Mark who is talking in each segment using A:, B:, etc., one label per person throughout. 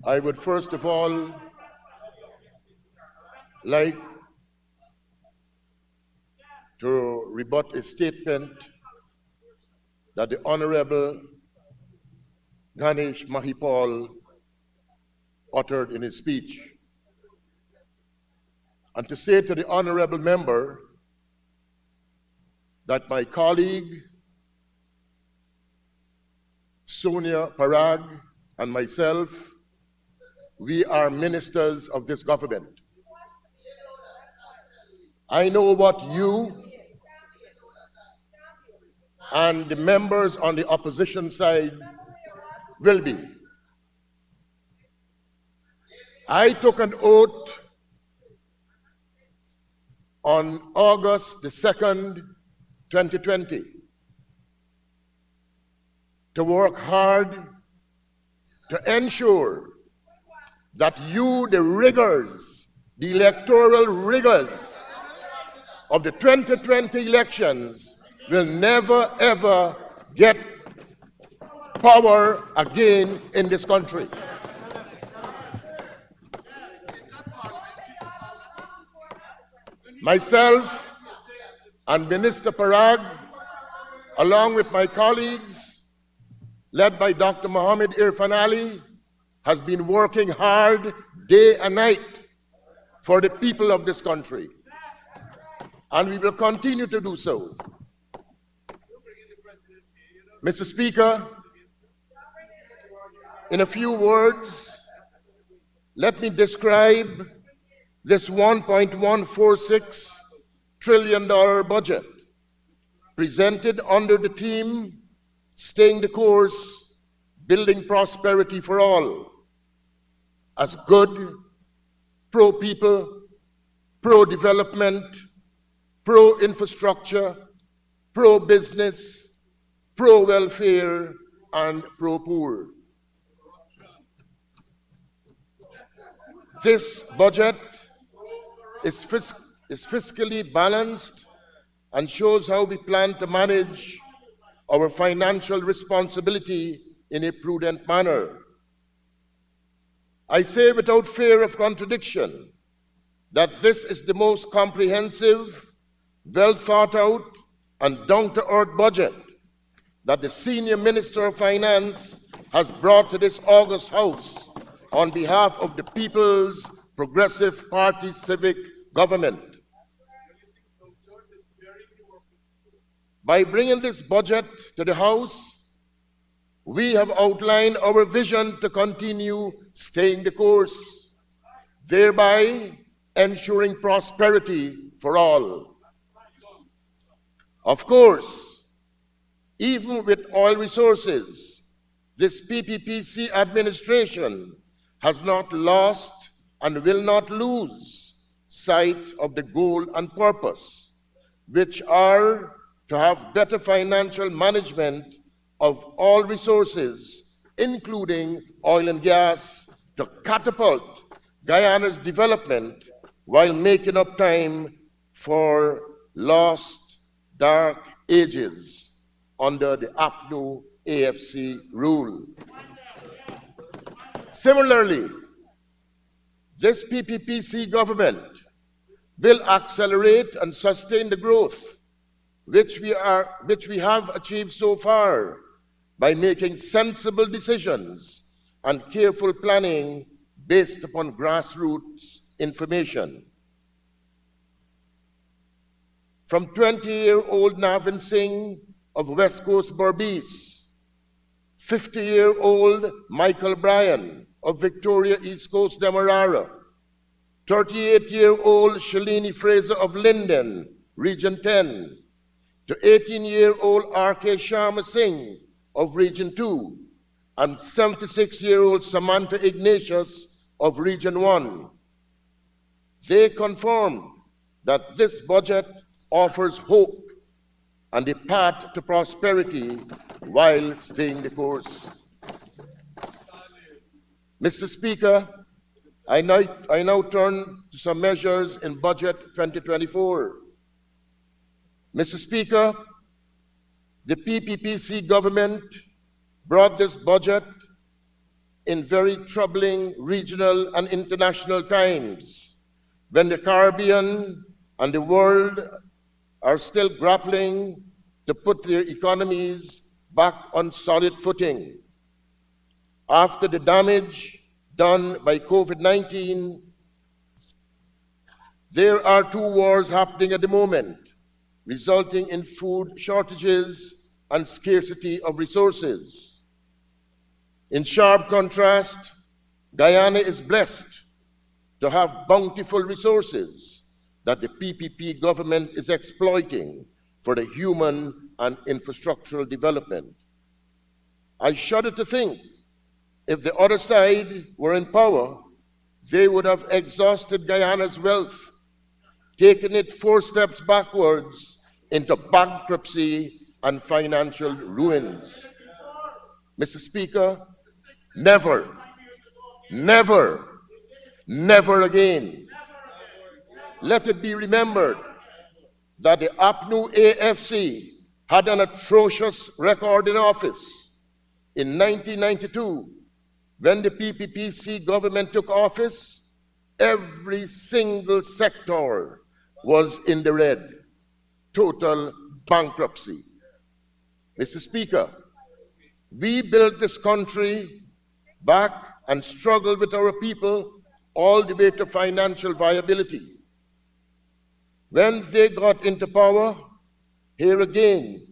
A: I would first of all like to rebut a statement that the Honorable Ganesh Mahipal uttered in his speech, and to say to the honorable member that my colleague Sonia Parag and myself, we are ministers of this government. I know what you and the members on the opposition side will be. I took an oath on August the 2nd, 2020, to work hard to ensure that you, the rigors, the electoral rigors of the 2020 elections will never ever get power again in this country. Myself and Minister Parag, along with my colleagues, led by Dr. Mohammed Irfan Ali, has been working hard day and night for the people of this country. And we will continue to do so. Mr. Speaker, in a few words, let me describe this $1.146 trillion budget presented under the theme, Staying the Course, Building Prosperity for All, as good, pro-people, pro-development, pro-infrastructure, pro-business, pro-welfare, and pro-poor. This budget is fiscally balanced and shows how we plan to manage our financial responsibility in a prudent manner. I say without fear of contradiction that this is the most comprehensive, well thought out, and down-to-earth budget that the Senior Minister of Finance has brought to this August House on behalf of the People's Progressive Party civic government. By bringing this budget to the House, we have outlined our vision to continue staying the course, thereby ensuring prosperity for all. Of course, even with oil resources, this PPPC administration has not lost and will not lose sight of the goal and purpose, which are to have better financial management of all resources, including oil and gas, to catapult Guyana's development while making up time for lost dark ages under the APNU AFC rule. Similarly, this PPPC government will accelerate and sustain the growth which we have achieved so far by making sensible decisions and careful planning based upon grassroots information. From 20-year-old Navin Singh of West Coast Berbice, 50-year-old Michael Bryan of Victoria East Coast Demerara, 38-year-old Shalini Fraser of Linden, Region 10, to 18-year-old R.K. Sharma Singh of Region 2, and 76-year-old Samantha Ignatius of Region 1. They confirmed that this budget offers hope and a path to prosperity while staying the course. Mr. Speaker, I now turn to some measures in Budget 2024. Mr. Speaker, the PPPC government brought this budget in very troubling regional and international times, when the Caribbean and the world are still grappling to put their economies back on solid footing. After the damage done by COVID-19, there are two wars happening at the moment, resulting in food shortages and scarcity of resources. In sharp contrast, Guyana is blessed to have bountiful resources that the PPP government is exploiting for the human and infrastructural development. I shudder to think if the other side were in power, they would have exhausted Guyana's wealth, taken it 4 steps backwards into bankruptcy and financial ruins. Mr. Speaker, never, never, never again. Let it be remembered that the APNU AFC had an atrocious record in office. In 1992, when the PPPC government took office, every single sector was in the red. Total bankruptcy. Mr. Speaker, we built this country back and struggled with our people all the way to financial viability. When they got into power, here again,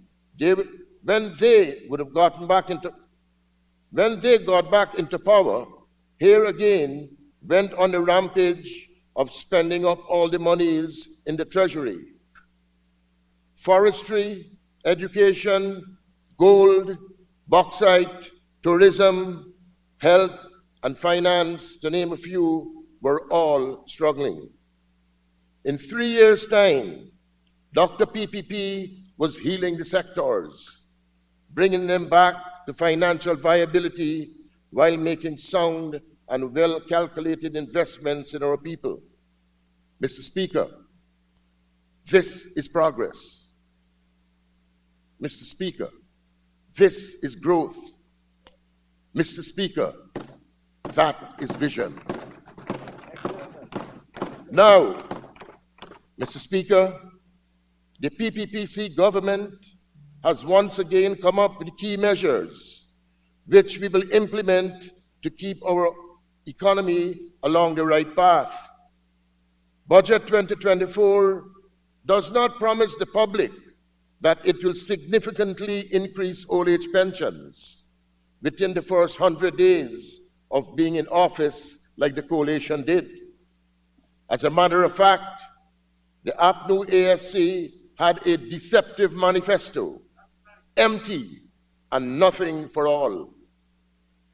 A: when they got back into power, here again went on a rampage of spending up all the monies in the treasury. Forestry, education, gold, bauxite, tourism, health, and finance, to name a few, were all struggling. In 3 years' time, Dr. PPP was healing the sectors, bringing them back to financial viability while making sound and well-calculated investments in our people. Mr. Speaker, this is progress. Mr. Speaker, this is growth. Mr. Speaker, that is vision. Now, Mr. Speaker, the PPPC government has once again come up with key measures which we will implement to keep our economy along the right path. Budget 2024 does not promise the public that it will significantly increase old age pensions within the first 100 days of being in office like the coalition did. As a matter of fact, the APNU AFC had a deceptive manifesto, empty and nothing for all.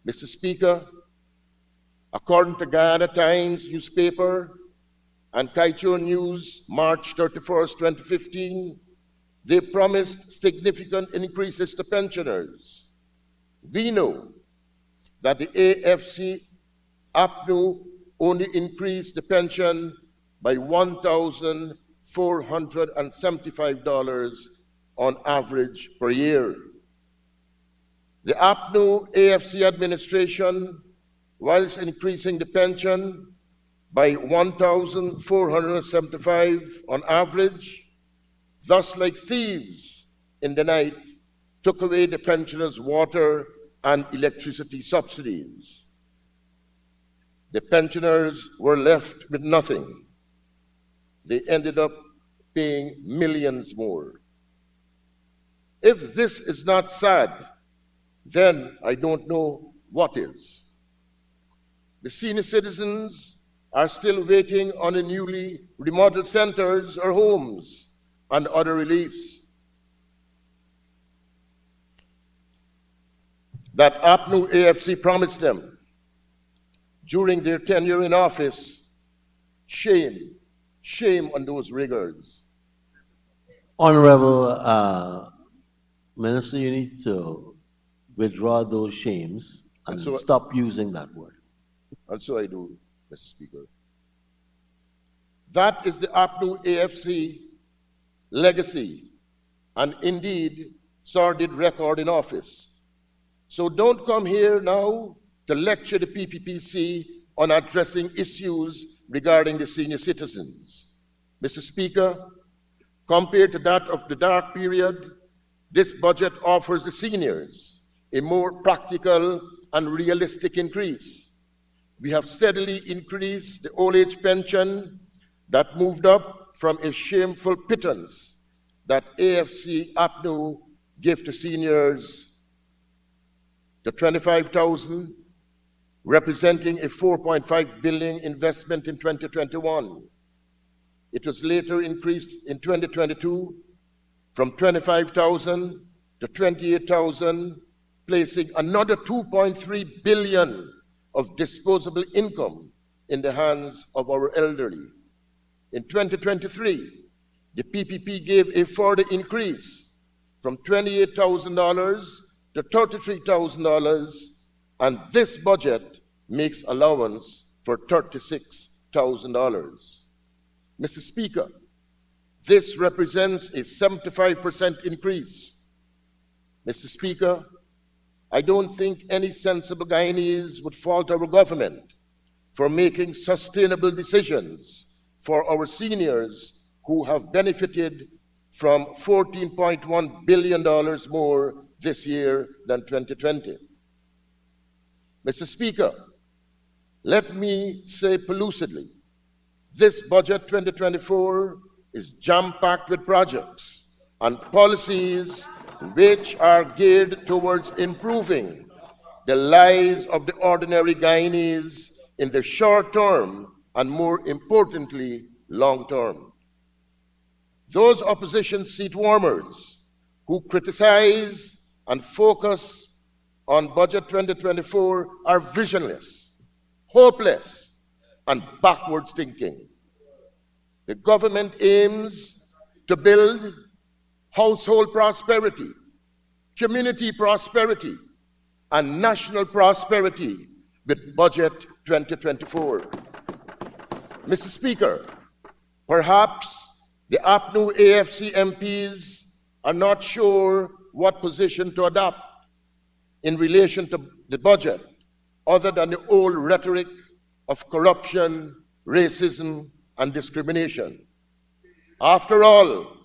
A: Mr. Speaker, according to Guyana Times newspaper and Kaicho News, March 31st, 2015, they promised significant increases to pensioners. We know that the AFC APNU only increased the pension by $1,475 on average per year. The APNU AFC administration, whilst increasing the pension by $1,475 on average, thus like thieves in the night, took away the pensioners' water and electricity subsidies. The pensioners were left with nothing. They ended up paying millions more. If this is not sad, then I don't know what is. The senior citizens are still waiting on the newly remodeled centers or homes and other reliefs. That APNU AFC promised them during their tenure in office. Shame, shame on those riggers.
B: Honorable Minister, you need to withdraw those shames and stop using that word.
A: And so I do, Mr. Speaker. That is the APNU AFC legacy, and indeed sordid record in office. So don't come here now to lecture the PPPC on addressing issues regarding the senior citizens. Mr. Speaker, compared to that of the dark period, this budget offers the seniors a more practical and realistic increase. We have steadily increased the old age pension that moved up from a shameful pittance that AFC APNU gave to seniors to $25,000, representing a $4.5 billion investment in 2021. It was later increased in 2022 from $25,000 to $28,000, placing another $2.3 billion of disposable income in the hands of our elderly. In 2023, the PPP gave a further increase from $28,000 to $33,000, and this budget makes allowance for $36,000. Mr. Speaker, this represents a 75% increase. Mr. Speaker, I don't think any sensible Guyanese would fault our government for making sustainable decisions for our seniors who have benefited from $14.1 billion more this year than 2020. Mr. Speaker, let me say pellucidly, this budget 2024 is jam-packed with projects and policies which are geared towards improving the lives of the ordinary Guyanese in the short term and, more importantly, long term. Those opposition seat warmers who criticize and focus on budget 2024 are visionless, hopeless, and backwards thinking. The government aims to build household prosperity, community prosperity, and national prosperity with budget 2024. Mr. Speaker, perhaps the APNU AFC MPs are not sure what position to adopt in relation to the budget, other than the old rhetoric of corruption, racism, and discrimination. After all,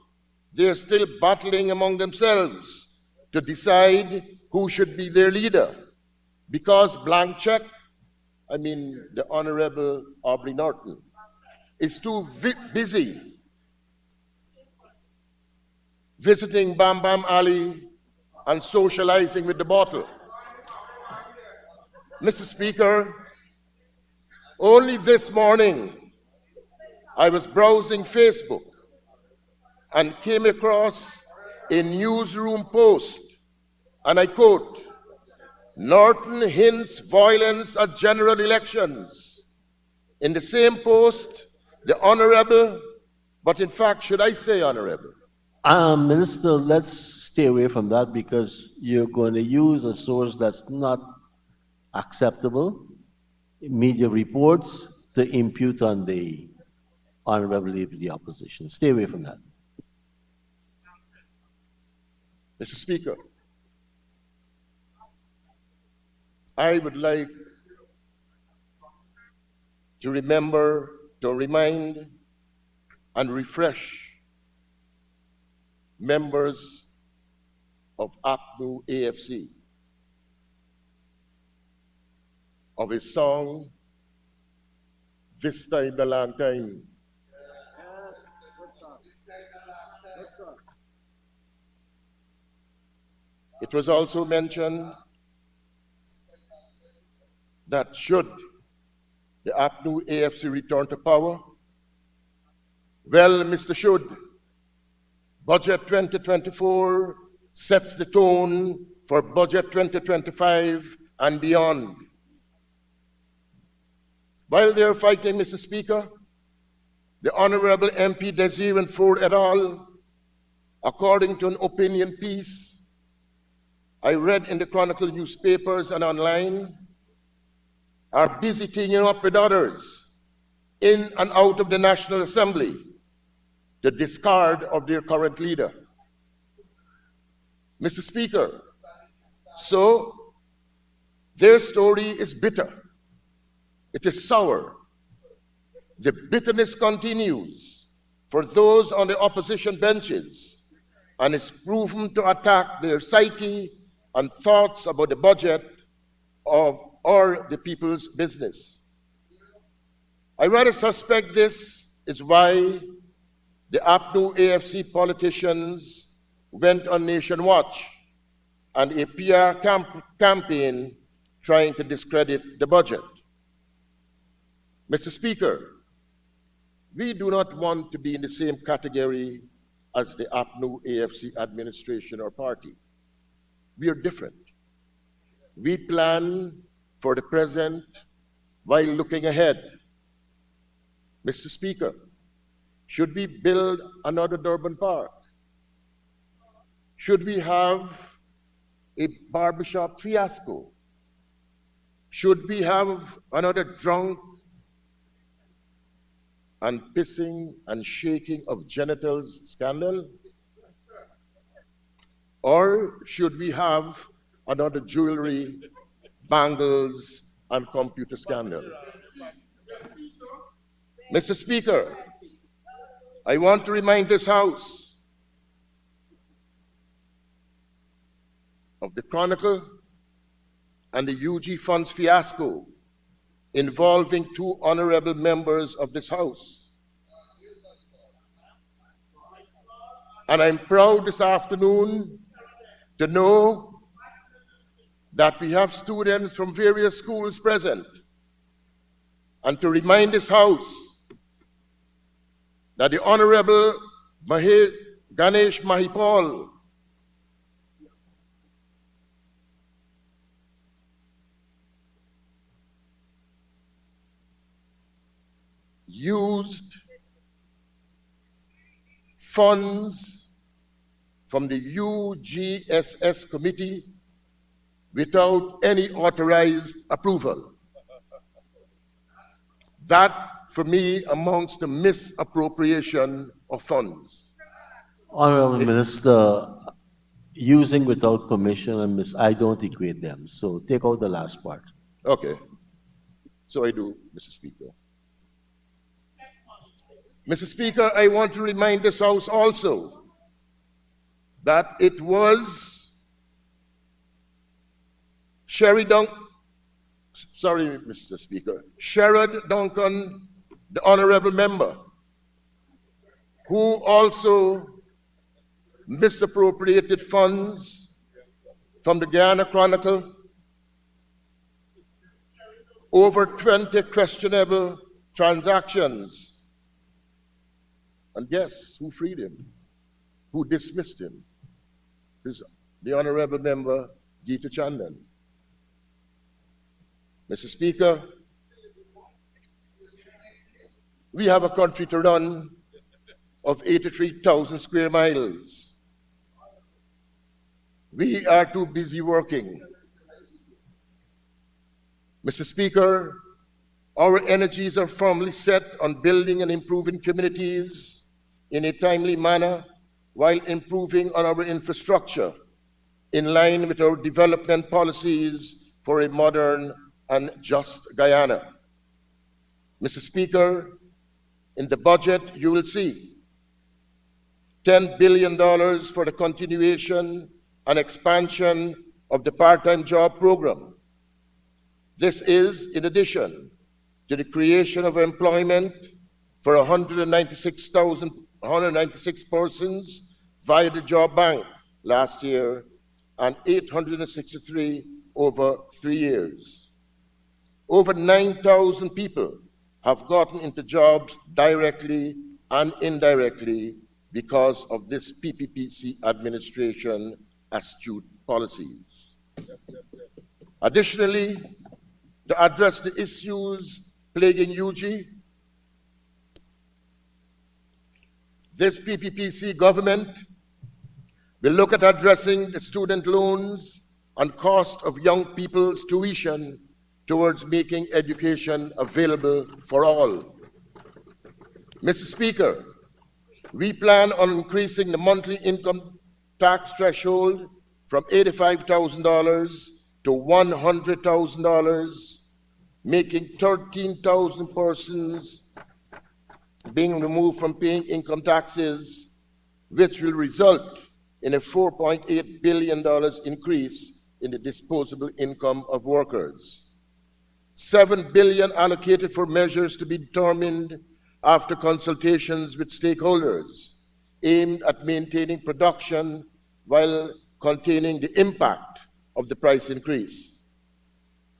A: they're still battling among themselves to decide who should be their leader, because blank check, the Honorable Aubrey Norton, is too busy visiting Bam Bam Alley and socializing with the bottle. Mr. Speaker, only this morning I was browsing Facebook and came across a newsroom post, and I quote, "Norton hints violence at general elections." In the same post, the Honorable, but in fact, should I say Honorable?
B: Minister, let's stay away from that because you're going to use a source that's not acceptable, media reports, to impute on the Honorable Leader of the Opposition. Stay away from that.
A: Mr. Speaker, I would like to remind, and refresh members of APNU AFC of a song, "This Time the Long Time." It was also mentioned that should the APNU AFC return to power, well, Mr. Should, budget 2024 sets the tone for budget 2025 and beyond. While they're fighting, Mr. Speaker, the Honorable MP Desiree Ford et al., according to an opinion piece I read in the Chronicle newspapers and online, are busy teaming up with others in and out of the National Assembly to discard of their current leader. Mr. Speaker, so Their story is bitter. It is sour. The bitterness continues for those on the opposition benches and is proven to attack their psyche and thoughts about the budget of or the people's business. I rather suspect this is why the APNU AFC politicians went on Nation Watch and a PR campaign trying to discredit the budget. Mr. Speaker, we do not want to be in the same category as the APNU AFC administration or party. We are different. We plan for the present while looking ahead. Mr. Speaker, should we build another Durban Park? Should we have a barbershop fiasco? Should we have another drunk and pissing and shaking of genitals scandal? Or should we have another jewelry, bangles, and computer scandal? Mr. Speaker, I want to remind this House of the Chronicle and the UG funds fiasco involving two honorable members of this House. And I'm proud this afternoon to know that we have students from various schools present, and to remind this House that the Honorable Ganesh Mahipal used funds from the UGSS committee without any authorized approval. That, for me, amounts to misappropriation of funds.
B: Honorable Minister, using without permission and I don't equate them. So take out the last part.
A: Okay. So I do, Mr. Speaker. Mr. Speaker, I want to remind this House also that it was Sherrod Duncan, the honorable member, who also misappropriated funds from the Guyana Chronicle, over 20 questionable transactions. And guess who freed him? Who dismissed him? The honorable member, Geeta Chandan. Mr. Speaker, we have a country to run of 83,000 square miles. We are too busy working. Mr. Speaker, our energies are firmly set on building and improving communities in a timely manner while improving on our infrastructure in line with our development policies for a modern and just Guyana. Mr. Speaker, in the budget you will see $10 billion for the continuation and expansion of the part-time job program. This is in addition to the creation of employment for 196 persons via the job bank last year and 863 over 3 years. Over 9,000 people have gotten into jobs directly and indirectly because of this PPPC administration astute policies. Additionally, to address the issues plaguing UG, this PPPC government will look at addressing the student loans and cost of young people's tuition towards making education available for all. Mr. Speaker, we plan on increasing the monthly income tax threshold from $85,000 to $100,000, making 13,000 persons being removed from paying income taxes, which will result in a $4.8 billion increase in the disposable income of workers. $7 billion allocated for measures to be determined after consultations with stakeholders, aimed at maintaining production while containing the impact of the price increase.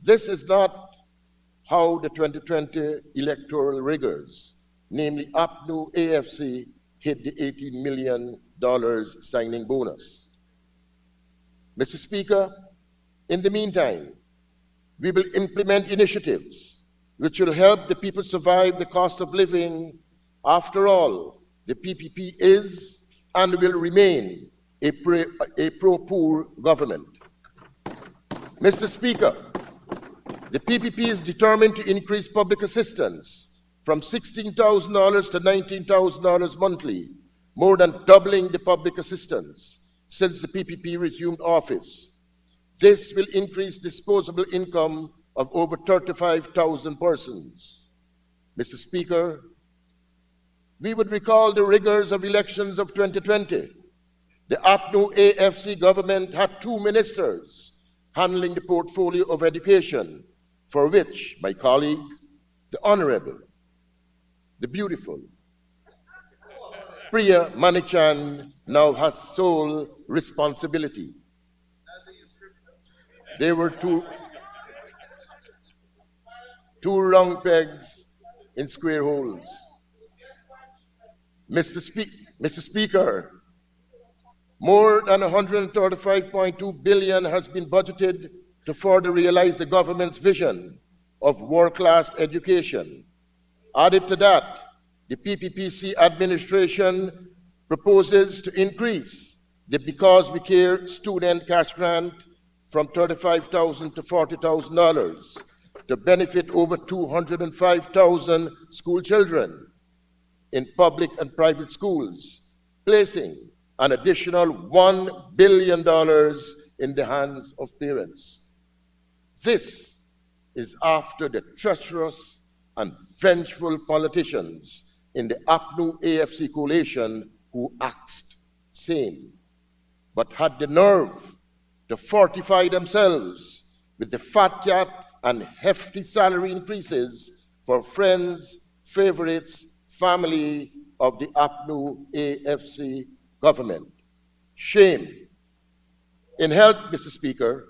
A: This is not how the 2020 electoral riggers, namely APNU AFC, hit the $18 million signing bonus. Mr. Speaker, in the meantime, we will implement initiatives which will help the people survive the cost of living. After all, the PPP is and will remain a pro-poor government. Mr. Speaker, the PPP is determined to increase public assistance from $16,000 to $19,000 monthly, more than doubling the public assistance since the PPP resumed office. This will increase disposable income of over 35,000 persons. Mr. Speaker, we would recall the rigors of elections of 2020. The APNU AFC government had 2 ministers handling the portfolio of education, for which my colleague, the Honorable, the beautiful Priya Manichan, now has sole responsibility. There were two round pegs in square holes. Mr. Speaker, more than $135.2 billion has been budgeted to further realize the government's vision of world-class education. Added to that, the PPPC administration proposes to increase the Because We Care student cash grant from $35,000 to $40,000 to benefit over 205,000 school children in public and private schools, placing an additional $1 billion in the hands of parents. This is after the treacherous and vengeful politicians in the APNU AFC coalition who axed same, but had the nerve to fortify themselves with the fat cat and hefty salary increases for friends, favorites, family of the APNU AFC government. Shame. In health, Mr. Speaker,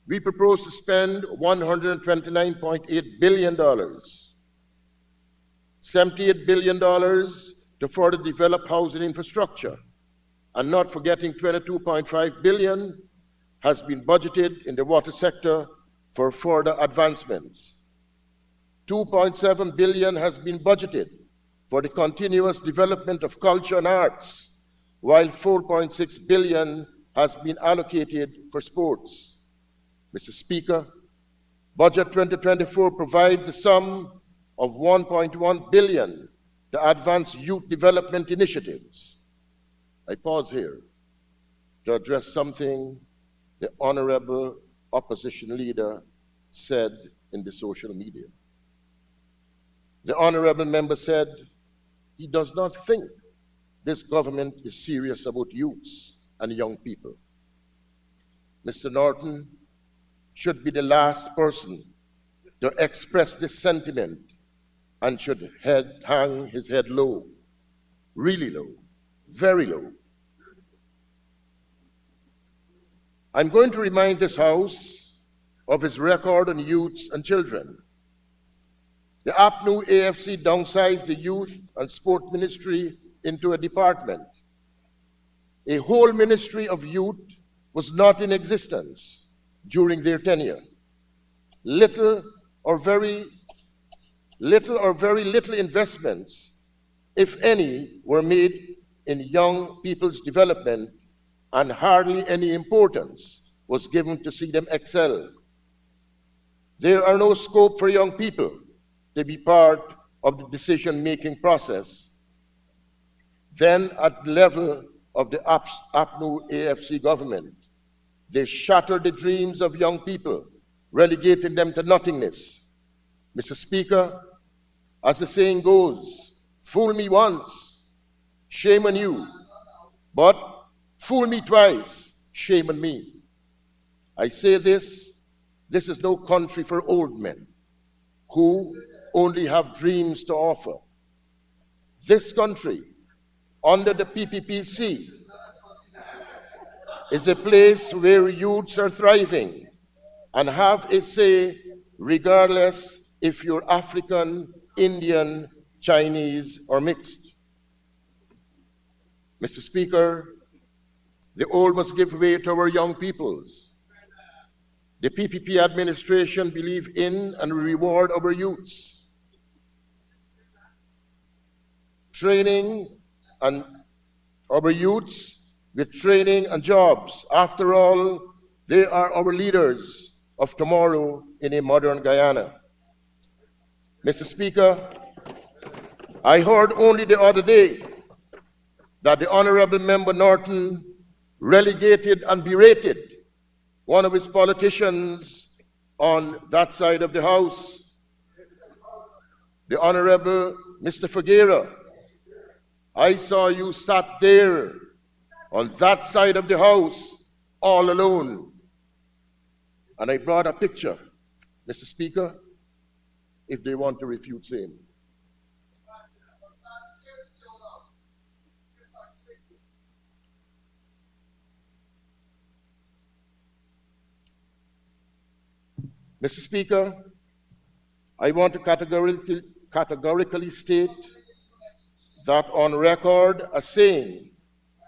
A: we propose to spend $129.8 billion, $78 billion to further develop housing infrastructure, and not forgetting $22.5 billion has been budgeted in the water sector for further advancements. $2.7 billion has been budgeted for the continuous development of culture and arts, while $4.6 billion has been allocated for sports. Mr. Speaker, Budget 2024 provides a sum of $1.1 billion to advance youth development initiatives. I pause here to address something the Honorable Opposition Leader said in the social media. The Honorable Member said he does not think this government is serious about youths and young people. Mr. Norton should be the last person to express this sentiment and should hang his head low, really low, very low. I'm going to remind this House of his record on youths and children. The APNU AFC downsized the Youth and Sport Ministry into a department. A whole Ministry of Youth was not in existence during their tenure. Little or very little investments, if any, were made in young people's development, and hardly any importance was given to see them excel. There are no scope for young people to be part of the decision-making process. Then at the level of the APNU AFC government, They shatter the dreams of young people, relegating them to nothingness. Mr. Speaker, as the saying goes, fool me once, shame on you, but fool me twice, shame on me. I say this is no country for old men who only have dreams to offer. This country, under the PPPC, is a place where youths are thriving and have a say regardless if you're African, Indian, Chinese, or mixed. Mr. Speaker, the old must give way to our young peoples. The PPP administration believes in and reward our youths. Training and our youths with training and jobs. After all, they are our leaders of tomorrow in a modern Guyana. Mr. Speaker, I heard only the other day that the Honorable Member Norton relegated and berated one of his politicians on that side of the House, the Honorable Mr. Figuera. I saw you sat there on that side of the House all alone. And I brought a picture, Mr. Speaker, if they want to refute same. Mr. Speaker, I want to categorically state that on record as saying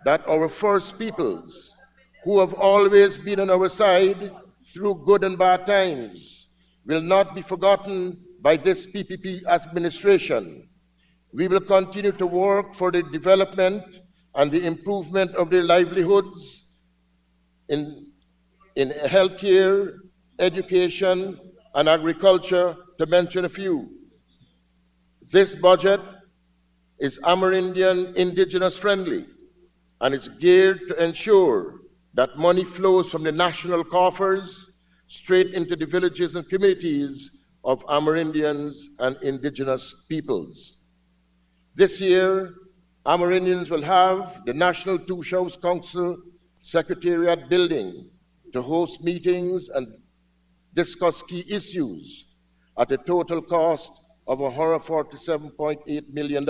A: that our first peoples, who have always been on our side through good and bad times, will not be forgotten by this PPP administration. We will continue to work for the development and the improvement of their livelihoods in healthcare, education, and agriculture, to mention a few. This budget is Amerindian indigenous friendly and is geared to ensure that money flows from the national coffers straight into the villages and communities of Amerindians and indigenous peoples. This year, Amerindians will have the National Two-Shows Council Secretariat building to host meetings and discuss key issues at a total cost of $147.8 million.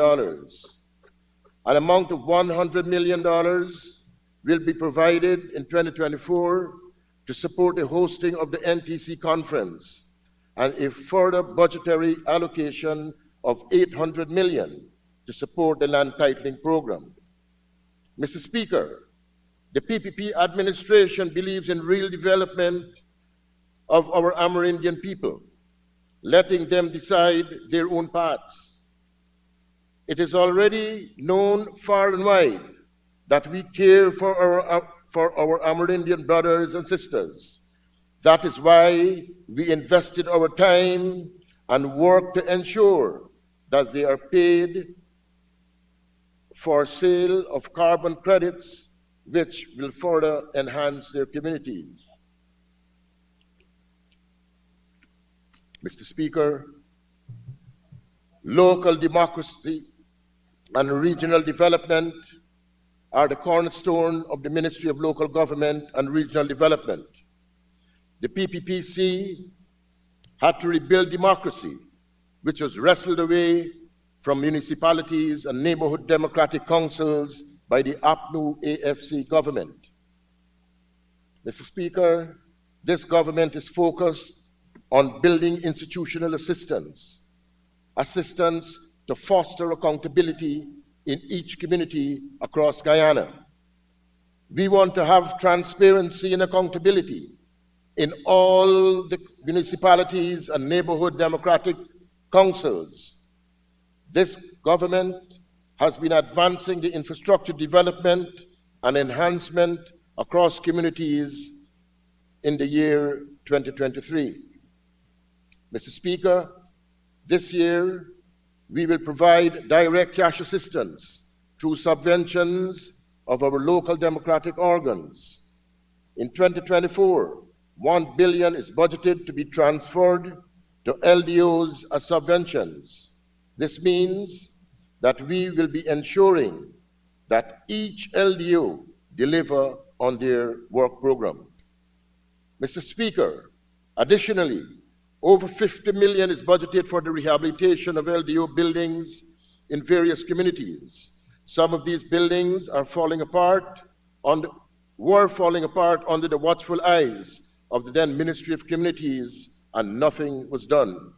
A: An amount of $100 million will be provided in 2024 to support the hosting of the NTC conference, and a further budgetary allocation of $800 million to support the land titling program. Mr. Speaker, the PPP administration believes in real development of our Amerindian people, letting them decide their own paths. It is already known far and wide that we care for our Amerindian brothers and sisters. That is why we invested our time and work to ensure that they are paid for sale of carbon credits, which will further enhance their communities. Mr. Speaker, local democracy and regional development are the cornerstone of the Ministry of Local Government and Regional Development. The PPPC had to rebuild democracy, which was wrestled away from municipalities and neighborhood democratic councils by the APNU AFC government. Mr. Speaker, this government is focused on building institutional assistance to foster accountability in each community across Guyana. We want to have transparency and accountability in all the municipalities and neighborhood democratic councils. This government has been advancing the infrastructure development and enhancement across communities in the year 2023. Mr. Speaker, this year we will provide direct cash assistance through subventions of our local democratic organs. In 2024, 1 billion is budgeted to be transferred to LDOs as subventions. This means that we will be ensuring that each LDO deliver on their work program. Mr. Speaker, additionally, over 50 million is budgeted for the rehabilitation of LDO buildings in various communities. Some of these buildings were falling apart under the watchful eyes of the then Ministry of Communities, and nothing was done.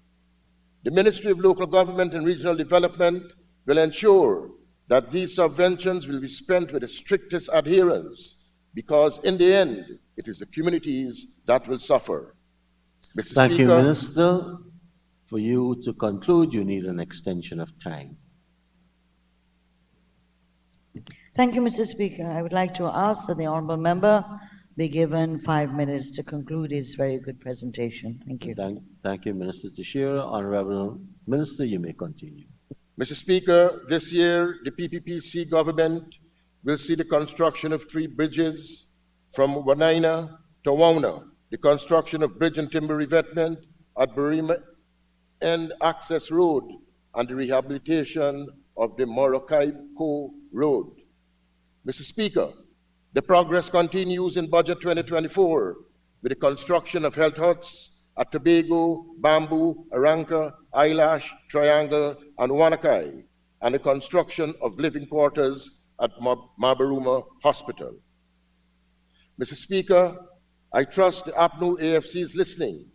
A: The Ministry of Local Government and Regional Development will ensure that these subventions will be spent with the strictest adherence, because in the end, it is the communities that will suffer. Mr.
B: Thank you,
A: Speaker,
B: Minister. For you to conclude, you need an extension of time.
C: Thank you, Mr. Speaker. I would like to ask that the honourable member be given 5 minutes to conclude his very good presentation. Thank you.
B: Thank you, Minister Teixeira. Honourable Minister, you may continue.
A: Mr. Speaker, this year the PPPC government will see the construction of 3 bridges from Wanaina to Wauna, the construction of bridge and timber revetment at Barima End Access Road, and the rehabilitation of the Morocco Road. Mr. Speaker, the progress continues in Budget 2024 with the construction of health huts at Tobago, Bamboo, Aranca, Eyelash, Triangle, and Wanakai, and the construction of living quarters at Mabaruma Hospital. Mr. Speaker, I trust the APNU AFC is listening.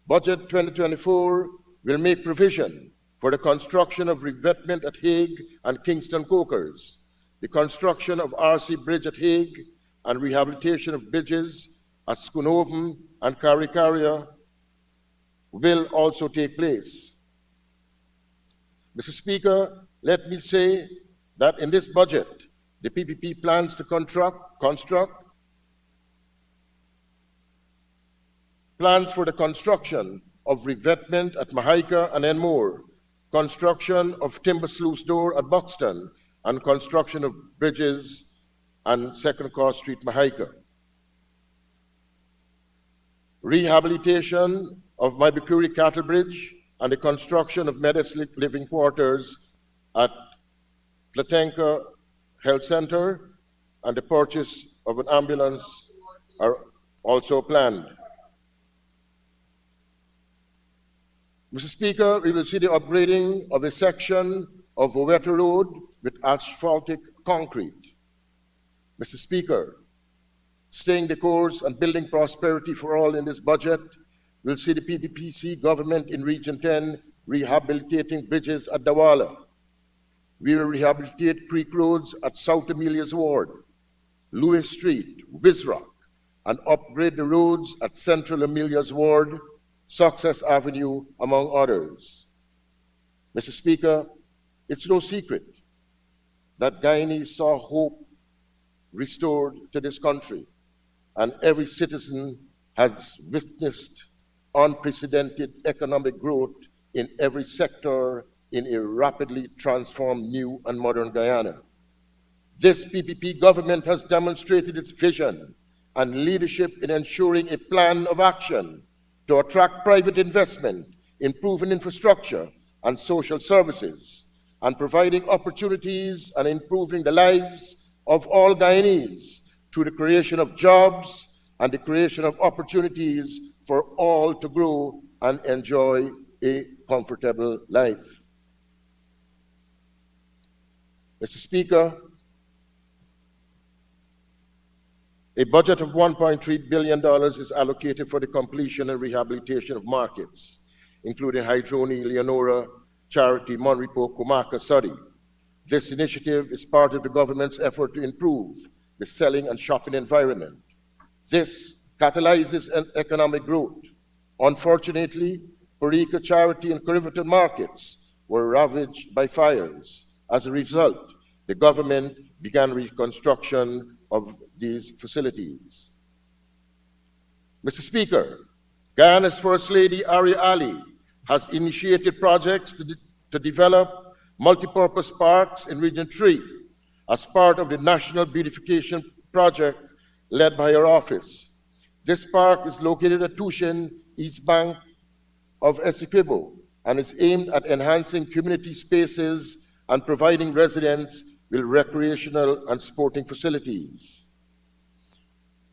A: Budget 2024 will make provision for the construction of revetment at Hague and Kingston Cokers, the construction of RC Bridge at Hague, and rehabilitation of bridges at Schoonhoven and Carricaria will also take place. Mr. Speaker, let me say that in this budget, the PPP plans to construct plans for the construction of revetment at Mahaika and Enmore, construction of timber sluice door at Buxton, and construction of bridges and Second Cross Street, Mahaika. Rehabilitation of Maibukuri Cattle Bridge and the construction of Meadows living quarters at Platenka Health Center and the purchase of an ambulance are also planned. Mr. Speaker, we will see the upgrading of a section of Woweta Road with asphaltic concrete. Mr. Speaker, staying the course and building prosperity for all in this budget, we'll see the PPPC government in Region 10 rehabilitating bridges at Dawala. We will rehabilitate creek roads at South Amelia's Ward, Lewis Street, Wizrock, and upgrade the roads at Central Amelia's Ward, Success Avenue, among others. Mr. Speaker, it's no secret that Guyanese saw hope restored to this country, and every citizen has witnessed unprecedented economic growth in every sector in a rapidly transformed new and modern Guyana. This PPP government has demonstrated its vision and leadership in ensuring a plan of action to attract private investment, improving infrastructure and social services, and providing opportunities and improving the lives of all Guyanese through the creation of jobs and the creation of opportunities for all to grow and enjoy a comfortable life. Mr. Speaker, a budget of $1.3 billion is allocated for the completion and rehabilitation of markets, including Hydroni, Leonora, Charity, Monrepo, Kumaka, Sudi. This initiative is part of the government's effort to improve the selling and shopping environment. This catalyzes economic growth. Unfortunately, Parika, Charity, and Karivaton markets were ravaged by fires. As a result, the government began reconstruction of these facilities. Mr. Speaker, Guyana's First Lady, Ari Ali, has initiated projects to develop multipurpose parks in Region 3 as part of the National Beautification Project led by her office. This park is located at Tushin, East Bank of Essequibo, and is aimed at enhancing community spaces and providing residents with recreational and sporting facilities.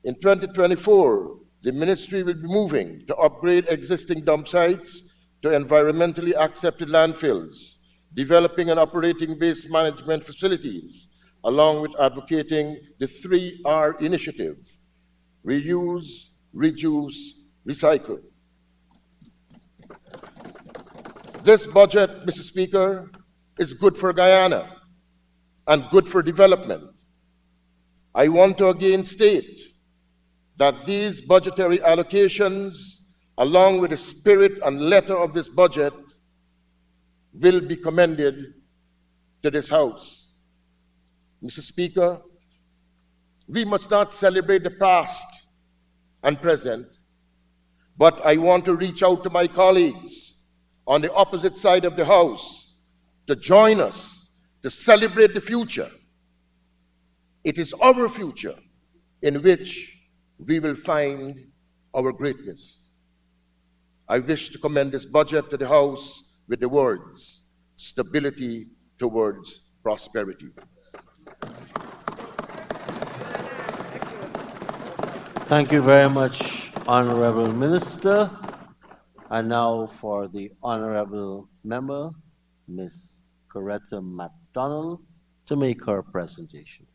A: In 2024, the ministry will be moving to upgrade existing dump sites to environmentally accepted landfills, developing and operating waste management facilities, along with advocating the 3R initiative: reuse, reduce, recycle. This budget, Mr. Speaker, is good for Guyana and good for development. I want to again state that these budgetary allocations, along with the spirit and letter of this budget, will be commended to this House. Mr. Speaker, we must not celebrate the past and present, but I want to reach out to my colleagues on the opposite side of the House to join us to celebrate the future. It is our future in which we will find our greatness. I wish to commend this budget to the House with the words, stability towards prosperity.
B: Thank you very much, Honorable Minister. And now for the Honorable Member, Ms. Coretta MacDonald, to make her presentation.